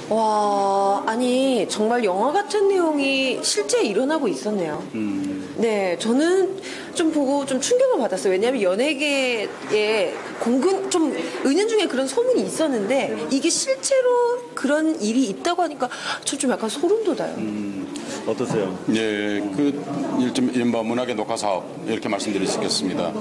와, 아니 정말 영화 같은 내용이 실제 일어나고 있었네요. 네, 저는 좀 보고 좀 충격을 받았어요. 왜냐하면 연예계에 공근 좀 은연중에 그런 소문이 있었는데 이게 실제로 그런 일이 있다고 하니까 저 좀 약간 소름 돋아요. 어떠세요? 예, 좀 이른바 문학의 녹화 사업 이렇게 말씀드릴 수 있겠습니다.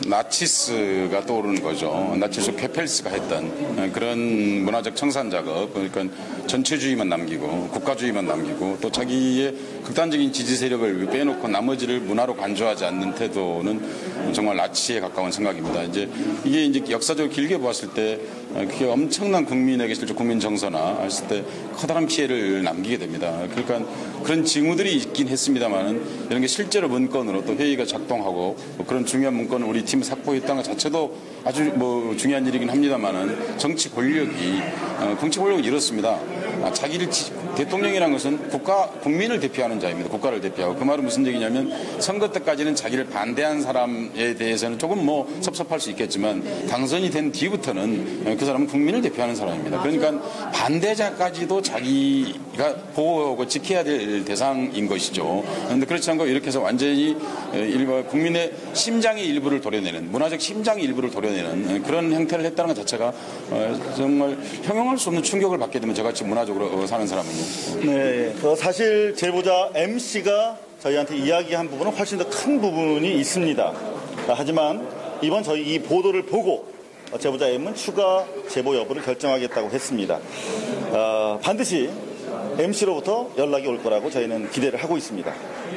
나치스가 떠오르는 거죠. 나치스 케펠스가 했던 그런 문화적 청산 작업, 그러니까 전체주의만 남기고 국가주의만 남기고 또 자기의 극단적인 지지 세력을 빼놓고 나머지를 문화로 간주하지 않는 태도는 정말 나치에 가까운 생각입니다. 이게 이제 역사적으로 길게 보았을 때 그게 엄청난 국민에게 실제 국민 정서나 했을 때 커다란 피해를 남기게 됩니다. 그러니까 그런 징후들이 있긴 했습니다만은 이런 게 실제로 문건으로 또 회의가 작동하고 그런 중요한 문건을 우리 팀이 확보했다는 것 자체도 아주 중요한 일이긴 합니다만은 정치 권력이 이렇습니다. 대통령이라는 것은 국민을 대표하는 자입니다. 국가를 대표하고. 그 말은 무슨 얘기냐면 선거 때까지는 자기를 반대한 사람에 대해서는 조금 섭섭할 수 있겠지만 당선이 된 뒤부터는 그 사람은 국민을 대표하는 사람입니다. 그러니까 반대자까지도 자기가 보호하고 지켜야 될 대상인 것이죠. 그런데 그렇지 않고 이렇게 해서 완전히 국민의 심장의 일부를 도려내는, 문화적 심장의 일부를 도려내는 그런 행태를 했다는 것 자체가 정말 형용할 수 없는 충격을 받게 되면 저같이 문화적으로 사는 사람은요. 네, 사실 제보자 MC가 저희한테 이야기한 부분은 훨씬 더 큰 부분이 있습니다. 하지만 이번 저희 이 보도를 보고 제보자 M은 추가 제보 여부를 결정하겠다고 했습니다. 반드시 MC로부터 연락이 올 거라고 저희는 기대를 하고 있습니다.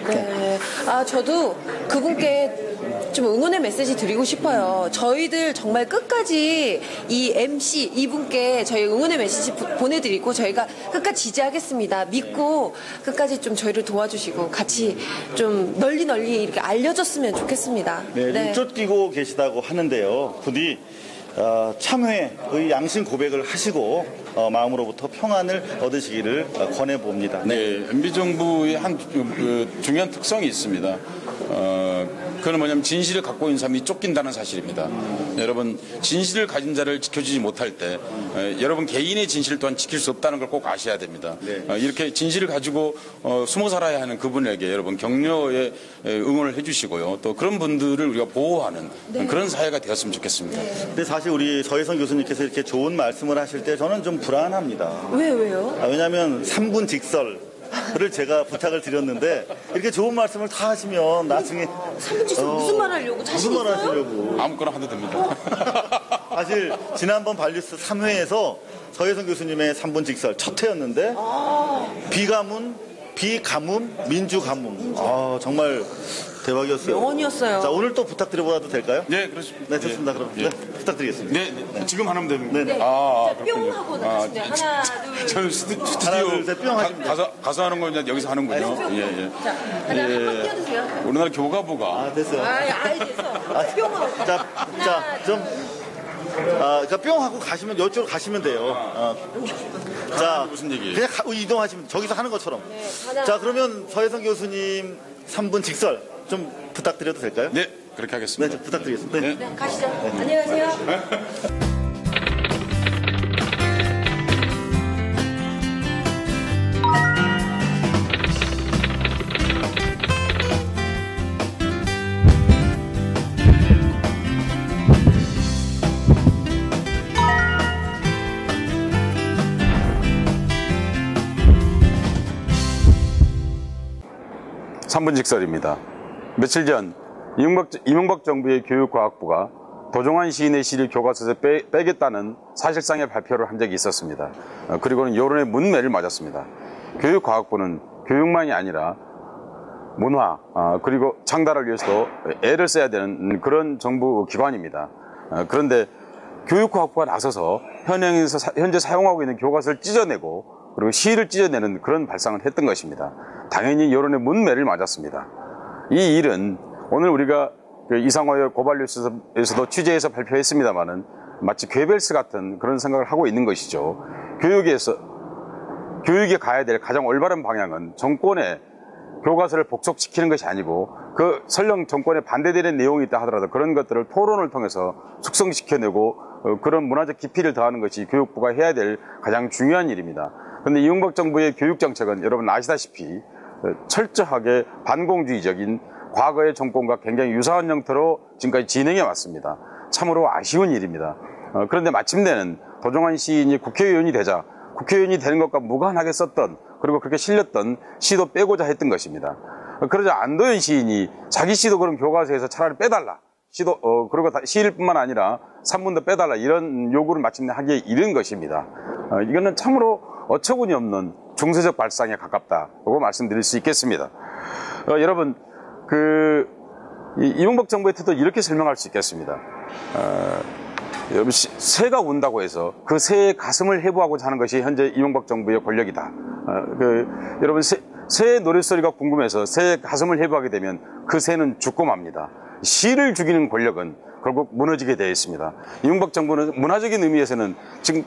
네. 저도 그분께 좀 응원의 메시지 드리고 싶어요. 저희들 정말 끝까지 이 MC 이분께 저희 응원의 메시지 보내드리고 저희가 끝까지 지지하겠습니다. 믿고 끝까지 좀 저희를 도와주시고 같이 좀 널리 이렇게 알려졌으면 좋겠습니다. 네, 쫓기고 계시다고 하는데요. 부디 참회의 양심 고백을 하시고 마음으로부터 평안을 얻으시기를 권해봅니다. 네, MB 정부의 한 중요한 특성이 있습니다. 그건 뭐냐면 진실을 갖고 있는 사람이 쫓긴다는 사실입니다. 여러분, 진실을 가진 자를 지켜주지 못할 때 여러분 개인의 진실 또한 지킬 수 없다는 걸 꼭 아셔야 됩니다. 네. 이렇게 진실을 가지고 숨어 살아야 하는 그분에게 여러분 격려의 응원을 해주시고요. 또 그런 분들을 우리가 보호하는 그런 사회가 되었으면 좋겠습니다. 근데 사실 우리 서혜성 교수님께서 이렇게 좋은 말씀을 하실 때 저는 좀 불안합니다. 왜요? 왜냐하면 3분 직설을 제가 부탁을 드렸는데 이렇게 좋은 말씀을 다 하시면 나중에 3분 직설 무슨 말 하려고 자신 무슨 말 있어요? 하시려고. 아무거나 해도 됩니다. 사실 지난번 발뉴스 3회에서 서혜성 교수님의 3분 직설 첫 회였는데 비가문, 민주가문. 정말 대박이었어요. 명언이었어요. 자, 오늘 또 부탁드려봐도 될까요? 네, 그렇습니다. 네, 좋습니다. 그럼 예. 네, 부탁드리겠습니다. 네, 지금 하면 됩니다. 네. 뿅 하고 나가시면 하나, 둘. 저는 하나, 둘, 셋, 뿅 하시면 돼요. 가서 하는 건 그냥 여기서 하는군요. 예. 자, 하나 한번 띄워주세요. 우리나라 교가부가 됐어. 뿅 하고. 자, 좀. 그러니까 뿅 하고 가시면 이쪽으로 가시면 돼요. 자, 무슨 얘기예요? 그냥 이동하시면 저기서 하는 것처럼. 자, 그러면 서혜성 교수님 3분 직설 좀 부탁드려도 될까요? 네, 그렇게 네, 하겠습니다. 좀 부탁드리겠습니다. 네. 네, 가시죠. 안녕하세요. 삼분 직설입니다. 며칠 전 이명박 정부의 교육과학부가 도종환 시인의 시를 교과서에서 빼겠다는 사실상의 발표를 한 적이 있었습니다. 그리고는 여론의 문매를 맞았습니다. 교육과학부는 교육만이 아니라 문화 그리고 창달을 위해서도 애를 써야 되는 그런 정부 기관입니다. 그런데 교육과학부가 나서서 현재 사용하고 있는 교과서를 찢어내고 그리고 시를 찢어내는 그런 발상을 했던 것입니다. 당연히 여론의 문매를 맞았습니다. 이 일은 오늘 우리가 이상화의 고발뉴스에서도 취재해서 발표했습니다마는 마치 괴벨스 같은 그런 생각을 하고 있는 것이죠. 교육에 가야 될 가장 올바른 방향은 정권의 교과서를 복속시키는 것이 아니고 설령 정권에 반대되는 내용이 있다 하더라도 그런 것들을 토론을 통해서 숙성시켜내고 그런 문화적 깊이를 더하는 것이 교육부가 해야 될 가장 중요한 일입니다. 그런데 이명박 정부의 교육 정책은 여러분 아시다시피 철저하게 반공주의적인 과거의 정권과 굉장히 유사한 형태로 지금까지 진행해 왔습니다. 참으로 아쉬운 일입니다. 그런데 마침내는 도종환 시인이 국회의원이 되자 국회의원이 되는 것과 무관하게 썼던 그리고 그렇게 실렸던 시도 빼고자 했던 것입니다. 그러자 안도현 시인이 자기 시도 그런 교과서에서 차라리 빼달라. 시도, 그리고 시일뿐만 아니라 산문도 빼달라. 이런 요구를 마침내 하기에 이른 것입니다. 이거는 참으로 어처구니 없는 중세적 발상에 가깝다고 말씀드릴 수 있겠습니다. 여러분, 이명박 정부의 태도를 이렇게 설명할 수 있겠습니다. 여러분, 새가 운다고 해서 그 새의 가슴을 해부하고자 하는 것이 현재 이명박 정부의 권력이다. 여러분, 새의 노랫소리가 궁금해서 새의 가슴을 해부하게 되면 그 새는 죽고 맙니다. 시를 죽이는 권력은 결국 무너지게 되어 있습니다. 이명박 정부는 문화적인 의미에서는 지금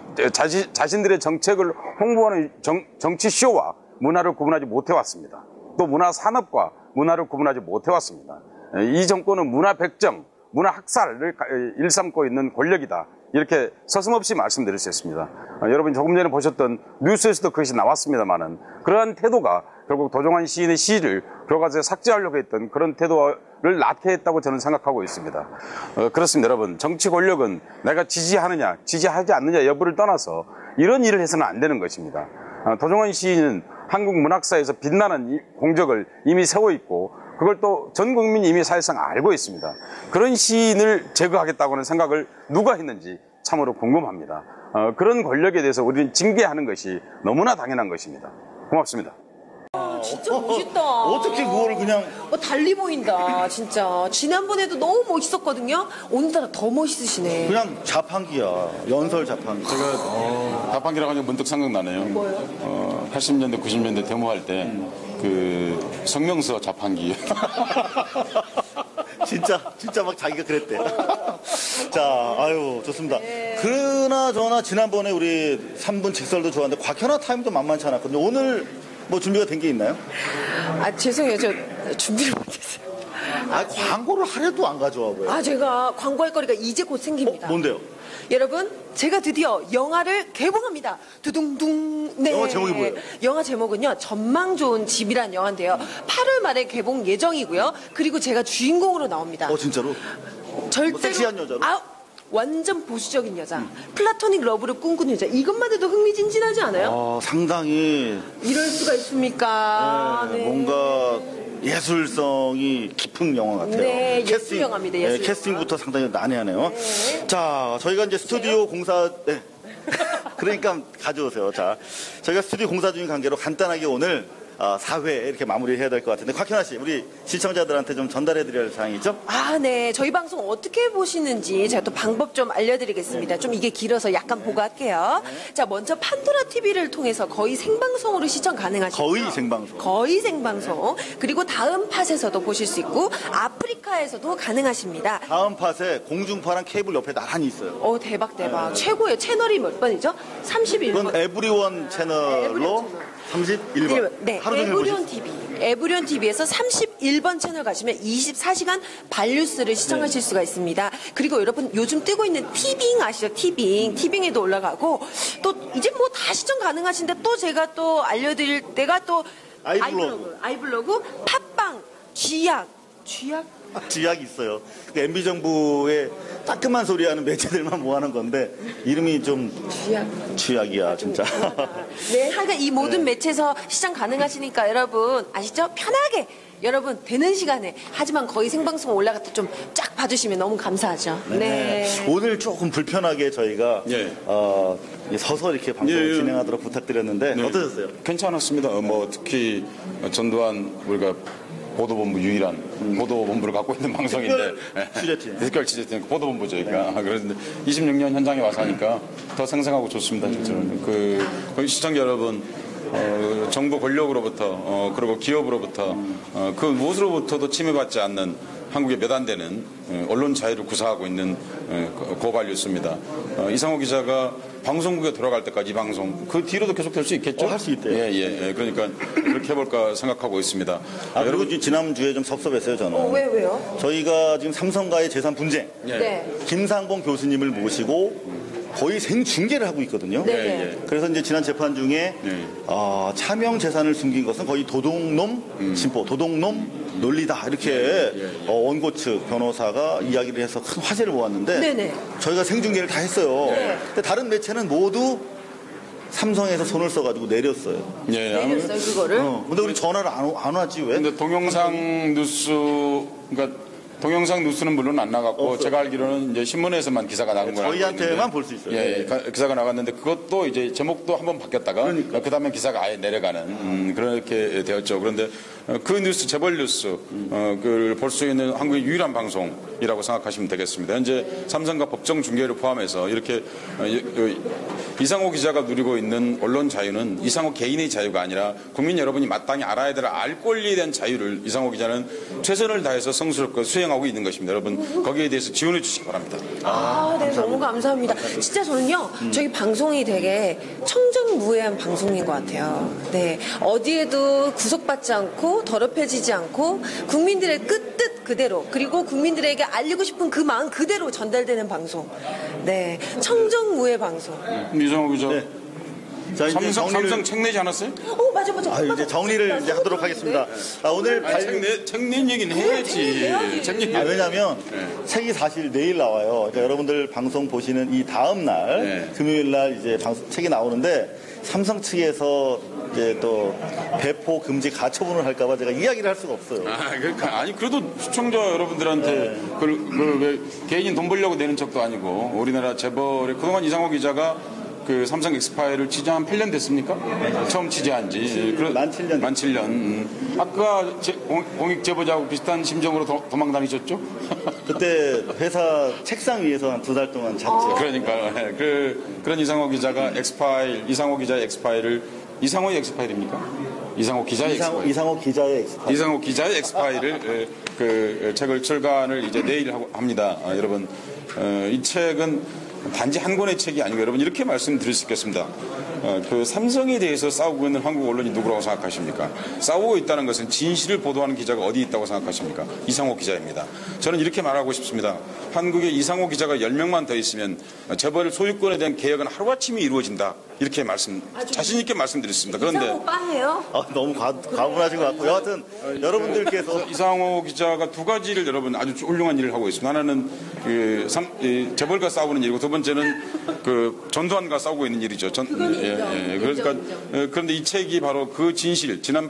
자신들의 정책을 홍보하는 정치쇼와 문화를 구분하지 못해왔습니다. 또 문화산업과 문화를 구분하지 못해왔습니다. 이 정권은 문화 백정, 문화 학살을 일삼고 있는 권력이다. 이렇게 서슴없이 말씀드릴 수 있습니다. 여러분 조금 전에 보셨던 뉴스에서도 그것이 나왔습니다만은 그러한 태도가 결국 도종환 시인의 시를 교과서에 삭제하려고 했던 그런 태도를 낳게 했다고 저는 생각하고 있습니다. 그렇습니다. 여러분, 정치 권력은 내가 지지하느냐 지지하지 않느냐 여부를 떠나서 이런 일을 해서는 안 되는 것입니다. 도종환 시인은 한국 문학사에서 빛나는 공적을 이미 세워 있고 그걸 또 전 국민이 이미 사실상 알고 있습니다. 그런 시인을 제거하겠다고 하는 생각을 누가 했는지 참으로 궁금합니다. 그런 권력에 대해서 우리는 징계하는 것이 너무나 당연한 것입니다. 고맙습니다. 진짜 멋있다. 어떻게 그거를 그냥. 달리 보인다, 진짜. 지난번에도 너무 멋있었거든요. 오늘따라 더 멋있으시네. 그냥 자판기야. 연설 자판기. 제가 자판기라고 하니까 문득 생각나네요. 뭐요? 80년대, 90년대 데모할 때 성명서 자판기. 진짜 막 자기가 그랬대. 자, 아유, 좋습니다. 그나저나 지난번에 우리 3분 직설도 좋았는데 곽현아 타임도 만만치 않았거든요. 오늘 뭐 준비가 된 게 있나요? 죄송해요. 저 준비를 못했어요. 광고를 하려도 안 가져와고요. 제가 광고할 거리가 이제 곧 생깁니다. 뭔데요? 여러분, 제가 드디어 영화를 개봉합니다. 두둥둥. 네. 영화 제목이 뭐예요? 영화 제목은요, 전망 좋은 집이란 영화인데요. 8월 말에 개봉 예정이고요. 그리고 제가 주인공으로 나옵니다. 진짜로? 절대로. 섹시한 여자로? 완전 보수적인 여자. 플라토닉 러브를 꿈꾸는 여자. 이것만 해도 흥미진진하지 않아요? 상당히. 이럴 수가 있습니까? 네. 뭔가 예술성이 깊은 영화 같아요. 네, 예술 영화입니다. 예술 캐스팅부터 상당히 난해하네요. 네. 자, 저희가 이제 스튜디오 공사, 네. 그러니까 가져오세요. 자, 저희가 스튜디오 공사 중인 관계로 간단하게 오늘 4회 이렇게 마무리해야 될 것 같은데, 곽현아 씨, 우리 시청자들한테 좀 전달해드려야 할 사항이 있죠? 네. 저희 방송 어떻게 보시는지 제가 또 방법 좀 알려드리겠습니다. 좀 이게 길어서 약간 보고 할게요. 자, 먼저 판도라 TV를 통해서 거의 생방송으로 시청 가능하시고요. 거의 생방송. 거의 생방송. 그리고 다음 팟에서도 보실 수 있고 아프리카에서도 가능하십니다. 다음 팟에 공중파랑 케이블 옆에 나란히 있어요. 대박. 최고예요. 채널이 몇 번이죠? 31번. 그건 에브리원 채널로 31번. 네, 하루 종일 에브리온 TV. 에브리온 TV에서 31번 채널 가시면 24시간 발뉴스를 시청하실 수가 있습니다. 그리고 여러분 요즘 뜨고 있는 티빙 아시죠? 티빙에도 올라가고 또 이제 뭐 다 시청 가능하신데 또 제가 또 알려드릴 때가 또 아이블로그, 팟빵, 쥐약이 있어요. MB 정부의 따끔한 소리하는 매체들만 모아놓은 건데 이름이 좀 쥐약이야 진짜. 네, 하여간 이 모든 매체에서 시청 가능하시니까 여러분 아시죠? 편하게 여러분 되는 시간에, 하지만 거의 생방송 올라갈 때 좀 쫙 봐주시면 너무 감사하죠. 네. 오늘 조금 불편하게 저희가 서서 이렇게 방송을 진행하도록 부탁드렸는데 어떠셨어요? 괜찮았습니다. 특히 전두환 우리가 보도본부 유일한 보도본부를 갖고 있는 방송인데 특별 취재팀 보도본부죠. 그러니까 그런데 26년 현장에 와서 하니까 더 생생하고 좋습니다. 그 시청자 여러분, 정부 권력으로부터 그리고 기업으로부터 그 무엇으로부터도 침해받지 않는 한국의 몇 안 되는 언론 자유를 구사하고 있는 고발 뉴스입니다. 이상호 기자가 방송국에 돌아갈 때까지 이 방송 그 뒤로도 계속 될 수 있겠죠? 할 수 있대요. 예. 그러니까 그렇게 해볼까 생각하고 있습니다. 그리고 지난주에 좀 섭섭했어요, 저는. 왜요? 저희가 지금 삼성과의 재산 분쟁, 네. 김상봉 교수님을 모시고 거의 생중계를 하고 있거든요. 네. 그래서 이제 지난 재판 중에 차명 재산을 숨긴 것은 거의 도둑놈 진보, 도둑놈 논리다 이렇게 원고 측 변호사가 이야기를 해서 큰 화제를 모았는데 네네. 저희가 생중계를 다 했어요. 근데 다른 매체는 모두 삼성에서 손을 써가지고 내렸어요. 내렸어요, 그거를? 근데 우리 전화를 안 하지 왜? 근데 동영상 뉴스, 그러니까 동영상 뉴스는 물론 안 나갔고 없어요. 제가 알기로는 이제 신문에서만 기사가 나간 거예요. 저희한테만 볼 수 있어요. 기사가 나갔는데 그것도 이제 제목도 한번 바뀌었다가 그 다음에 기사가 아예 내려가는 그렇게 되었죠. 그런데 그 뉴스, 재벌 뉴스, 그걸 볼 수 있는 한국의 유일한 방송이라고 생각하시면 되겠습니다. 현재 삼성과 법정 중개를 포함해서 이렇게 이상호 기자가 누리고 있는 언론 자유는 이상호 개인의 자유가 아니라 국민 여러분이 마땅히 알아야 될 알 권리에 대한 자유를 이상호 기자는 최선을 다해서 성스럽게 수행하고 있는 것입니다. 여러분 거기에 대해서 지원해 주시기 바랍니다. 네, 너무 감사합니다. 진짜 저는요, 저희 방송이 되게 청정무해한 방송인 것 같아요. 네, 어디에도 구속받지 않고 더럽혀지지 않고 국민들의 뜻 그대로 그리고 국민들에게 알리고 싶은 그 마음 그대로 전달되는 방송. 네, 청정무해 방송. 이상호 기자. 네. 자, 이제 삼성 책 내지 않았어요? 맞아. 이제 정리를 이제 하도록 하겠습니다. 오늘 책 낸 얘기는 해야지. 책 얘기. 왜냐하면 책이 사실 내일 나와요. 그러니까 여러분들 방송 보시는 이 다음 날 금요일 날 이제 책이 나오는데 삼성 측에서 이제 또 배포 금지 가처분을 할까봐 제가 이야기를 할 수가 없어요. 그러니까 아니 그래도 시청자 여러분들한테 왜 개인이 돈 벌려고 내는 척도 아니고 우리나라 재벌의 그동안 이상호 기자가 그 삼성 엑스파일을 취재한 8년 됐습니까? 처음 취재한 지. 만 7년. 만 7년. 아까 공익 제보자하고 비슷한 심정으로 도망 다니셨죠? 그때 회사 책상 위에서 한 2달 동안 잤죠. 그러니까 그런 이상호 기자가 이상호 기자의 엑스파일을 이상호의 엑스파일입니까? 이상호 기자의 엑스파일. 이상호 기자의 엑스파일. 이상호 기자의 엑스파일을 그 책을 출간을 이제 내일 합니다. 여러분 이 책은 단지 한 권의 책이 아니고 여러분 이렇게 말씀드릴 수 있겠습니다. 그 삼성에 대해서 싸우고 있는 한국 언론이 누구라고 생각하십니까? 싸우고 있다는 것은 진실을 보도하는 기자가 어디 있다고 생각하십니까? 이상호 기자입니다. 저는 이렇게 말하고 싶습니다. 한국에 이상호 기자가 10명만 더 있으면 재벌 소유권에 대한 개혁은 하루아침에 이루어진다. 이렇게 자신 있게 말씀드렸습니다. 그런데 이상호 빵이에요? 너무 과분하신 것 같고 여하튼 여러분들께서 이상호 기자가 두 가지를 여러분 아주 훌륭한 일을 하고 있습니다. 하나는 재벌과 싸우는 일이고 두 번째는 그 전두환과 싸우고 있는 일이죠. 그러니까 그런데 이 책이 바로 그 진실, 지난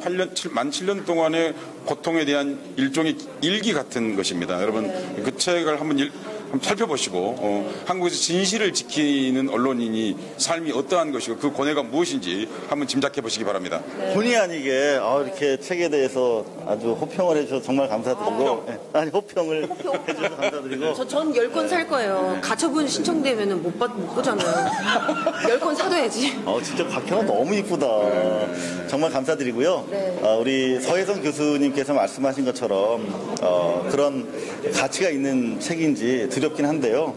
만 7년 동안의 고통에 대한 일종의 일기 같은 것입니다. 여러분 그 책을 한번 살펴보시고 한국에서 진실을 지키는 언론인이 삶이 어떠한 것이고 그 고뇌가 무엇인지 한번 짐작해 보시기 바랍니다. 본의 아니게 이렇게 책에 대해서 아주 호평을 해주셔서 정말 감사드리고 호평을 해주셔서 감사드리고 전 10권 살 거예요. 가처분 신청되면 못 보잖아요. 10권 사둬야지. 진짜 박혀가 너무 이쁘다. 정말 감사드리고요. 우리 서혜성 교수님께서 말씀하신 것처럼 그런 가치가 있는 책인지 두렵긴 한데요.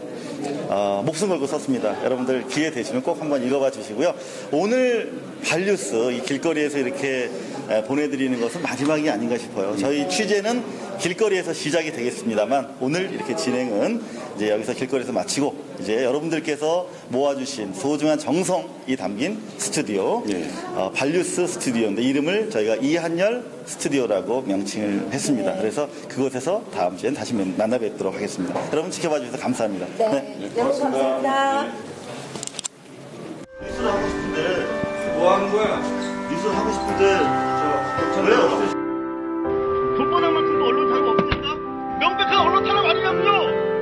목숨 걸고 썼습니다. 여러분들 기회 되시면 꼭 한번 읽어봐 주시고요. 오늘 발뉴스 이 길거리에서 이렇게 보내드리는 것은 마지막이 아닌가 싶어요. 저희 취재는 길거리에서 시작이 되겠습니다만 오늘 이렇게 진행은 이제 여기서 길거리에서 마치고 이제 여러분들께서 모아주신 소중한 정성이 담긴 스튜디오 발뉴스 스튜디오인데 이름을 저희가 이한열 스튜디오라고 명칭을 했습니다. 그래서 그곳에서 다음 주엔 다시 만나 뵙도록 하겠습니다. 여러분 지켜봐 주셔서 감사합니다. 네, 고맙습니다. 뉴스를 하고 싶은데 뭐 하는 거야? 뉴스를 하고 싶은데 왜요? 손바닥만큼도 언론 탄압 없습니까? 명백한 언론 탄압 아니냐고요!